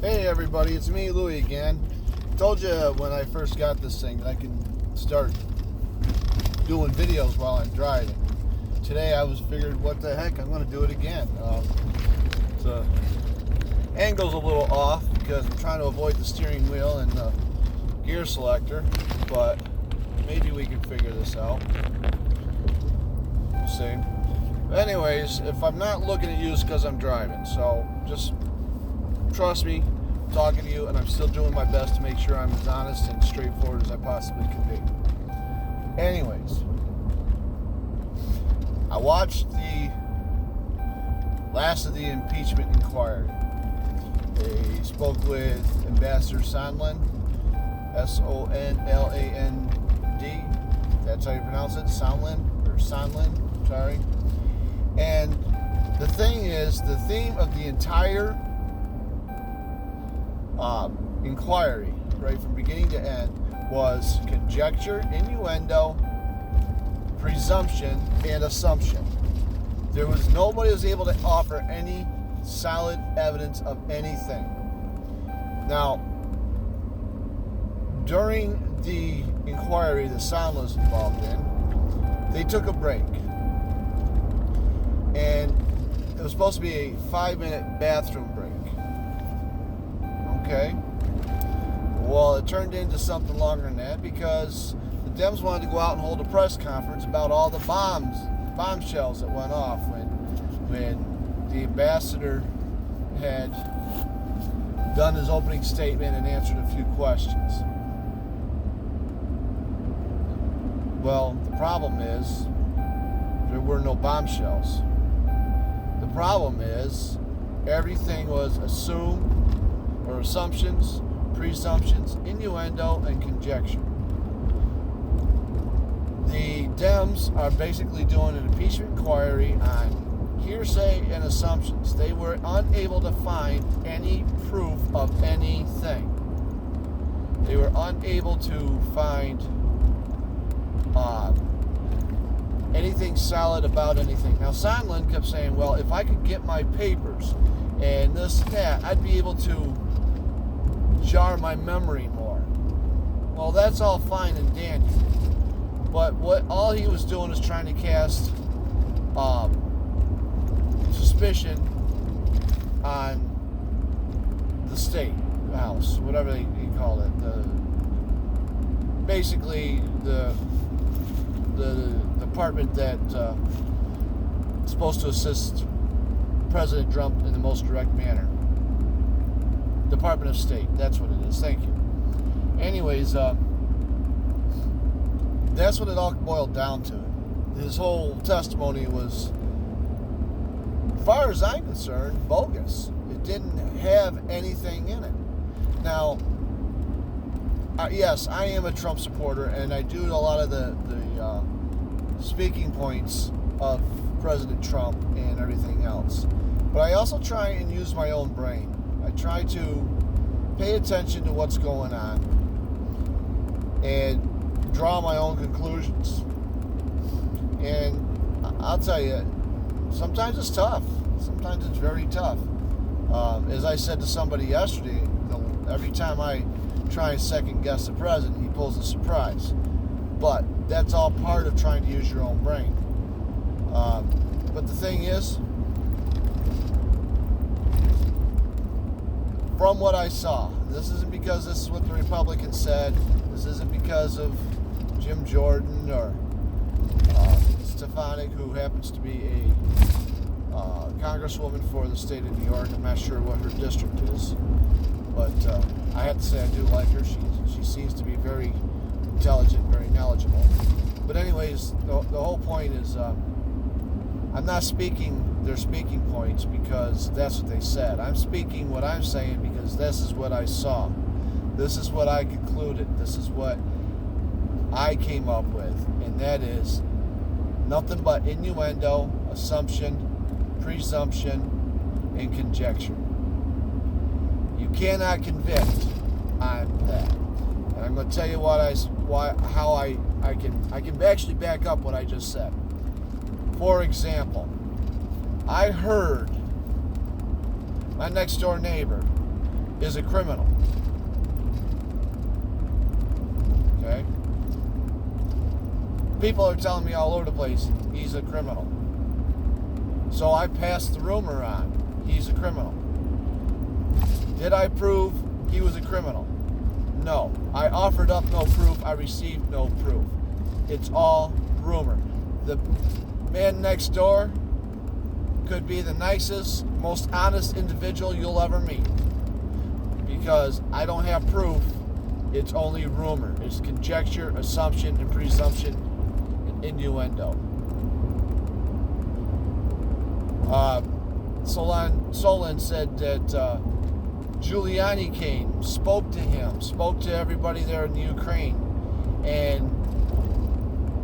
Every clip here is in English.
Hey everybody, it's me, Lewie again. Told you when I first got this thing that I can start doing videos while I'm driving. Today I was figured, what the heck, I'm going to do it again. The angle's a little off because I'm trying to avoid the steering wheel and the gear selector, but maybe we can figure this out. We'll see. But anyways, if I'm not looking at you, it's because I'm driving, so just trust me, I'm talking to you, and I'm still doing my best to make sure I'm as honest and straightforward as I possibly can be. Anyways, I watched the last of the impeachment inquiry. They spoke with Ambassador Soland, Sonland. That's how you pronounce it, Soland, sorry. And the thing is, the theme of the entire inquiry, right from beginning to end, was conjecture, innuendo, presumption, and assumption. There was nobody who was able to offer any solid evidence of anything. Now, during the inquiry that Sondland was involved in, they took a break. And it was supposed to be a 5-minute bathroom break. Okay. Well, it turned into something longer than that because the Dems wanted to go out and hold a press conference about all the bombshells that went off when the ambassador had done his opening statement and answered a few questions. Well, the problem is there were no bombshells. The problem is everything was assumed, or assumptions, presumptions, innuendo, and conjecture. The Dems are basically doing an impeachment inquiry on hearsay and assumptions. They were unable to find any proof of anything. They were unable to find anything solid about anything. Now, Sondland kept saying, well, if I could get my papers and this and that, I'd be able to jar my memory more. Well, that's all fine and dandy. But what all he was doing is trying to cast suspicion on the state house, whatever they call it. Basically the department that's supposed to assist President Trump in the most direct manner. Department of State, that's what it is. Thank you. Anyways, that's what it all boiled down to. His whole testimony was, as far as I'm concerned, bogus. It didn't have anything in it. Now, yes, I am a Trump supporter, and I do a lot of the speaking points of President Trump and everything else. But I also try and use my own brain. I try to pay attention to what's going on and draw my own conclusions. And I'll tell you, sometimes it's tough. Sometimes it's very tough. As I said to somebody yesterday, every time I try and second guess the president, he pulls a surprise. But that's all part of trying to use your own brain. But the thing is, from what I saw, this isn't because this is what the Republicans said. This isn't because of Jim Jordan or Stefanik, who happens to be a congresswoman for the state of New York. I'm not sure what her district is, but I have to say I do like her. She seems to be very intelligent, very knowledgeable. But anyways, the whole point is I'm not speaking their speaking points because that's what they said. I'm speaking what I'm saying because this is what I saw. This is what I concluded. This is what I came up with. And that is nothing but innuendo, assumption, presumption, and conjecture. You cannot convict on that. And I'm going to tell you how I can actually back up what I just said. For example, I heard my next door neighbor is a criminal. Okay? People are telling me all over the place he's a criminal. So I passed the rumor on. He's a criminal. Did I prove he was a criminal? No. I offered up no proof. I received no proof. It's all rumor. The man next door could be the nicest, most honest individual you'll ever meet. Because I don't have proof. It's only rumor. It's conjecture, assumption, and presumption, and innuendo. Soland said that Giuliani came, spoke to him, spoke to everybody there in the Ukraine, and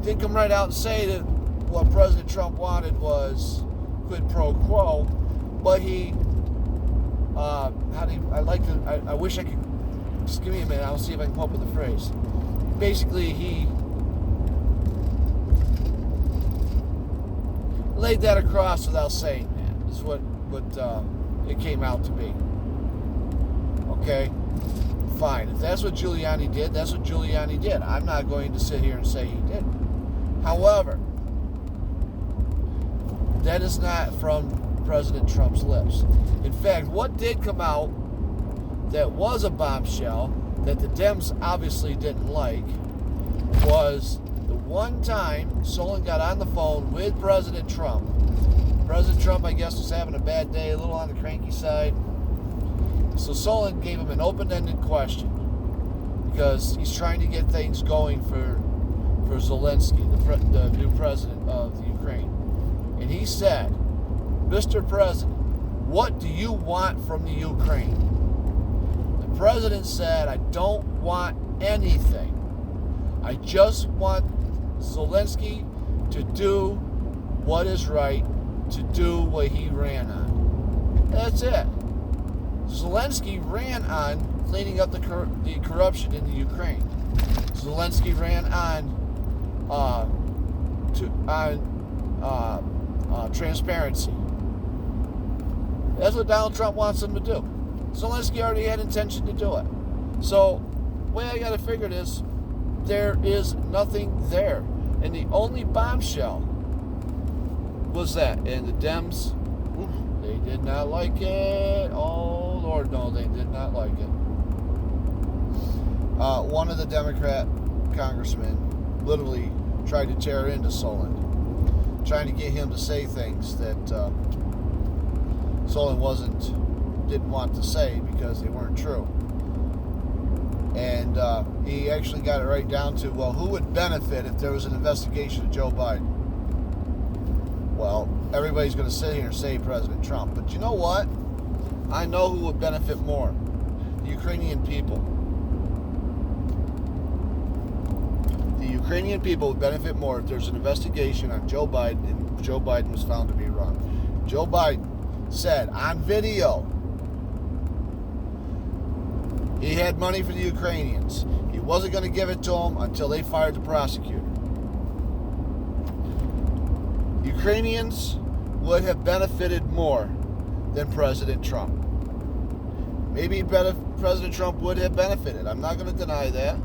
didn't come right out and say that what President Trump wanted was quid pro quo, but he, I wish I could, just give me a minute, I'll see if I can come up with the phrase. Basically, he laid that across without saying that, is what it came out to be. Okay? Fine. If that's what Giuliani did, that's what Giuliani did. I'm not going to sit here and say he didn't. However, that is not from President Trump's lips. In fact, what did come out that was a bombshell that the Dems obviously didn't like was the one time Soland got on the phone with President Trump. President Trump, I guess, was having a bad day, a little on the cranky side. So Soland gave him an open-ended question because he's trying to get things going for Zelensky, the new president of the Ukraine. And he said, Mr. President, what do you want from the Ukraine? The president said, I don't want anything. I just want Zelensky to do what is right, to do what he ran on. That's it. Zelensky ran on cleaning up the corruption in the Ukraine. Zelensky ran on transparency. That's what Donald Trump wants him to do. Zelensky already had intention to do it. So, the way I got to figure it is, there is nothing there. And the only bombshell was that. And the Dems, they did not like it. Oh, Lord, no, they did not like it. One of the Democrat congressmen literally tried to tear into Soland, trying to get him to say things that Soland didn't want to say because they weren't true. And he actually got it right down to, well, who would benefit if there was an investigation of Joe Biden? Well, everybody's going to sit here and say President Trump. But you know what? I know who would benefit more. The Ukrainian people. The Ukrainian people would benefit more if there's an investigation on Joe Biden and Joe Biden was found to be wrong. Joe Biden said on video he had money for the Ukrainians. He wasn't going to give it to them until they fired the prosecutor. Ukrainians would have benefited more than President Trump. Maybe President Trump would have benefited. I'm not going to deny that.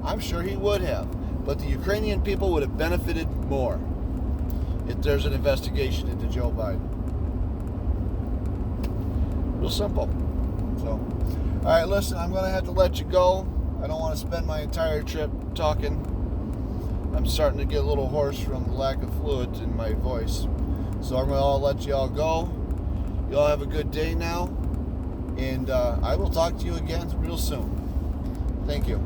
I'm sure he would have. But the Ukrainian people would have benefited more if there's an investigation into Joe Biden. Real simple. So, all right, listen, I'm going to have to let you go. I don't want to spend my entire trip talking. I'm starting to get a little hoarse from the lack of fluid in my voice. So I'm going to let you all go. You all have a good day now. And I will talk to you again real soon. Thank you.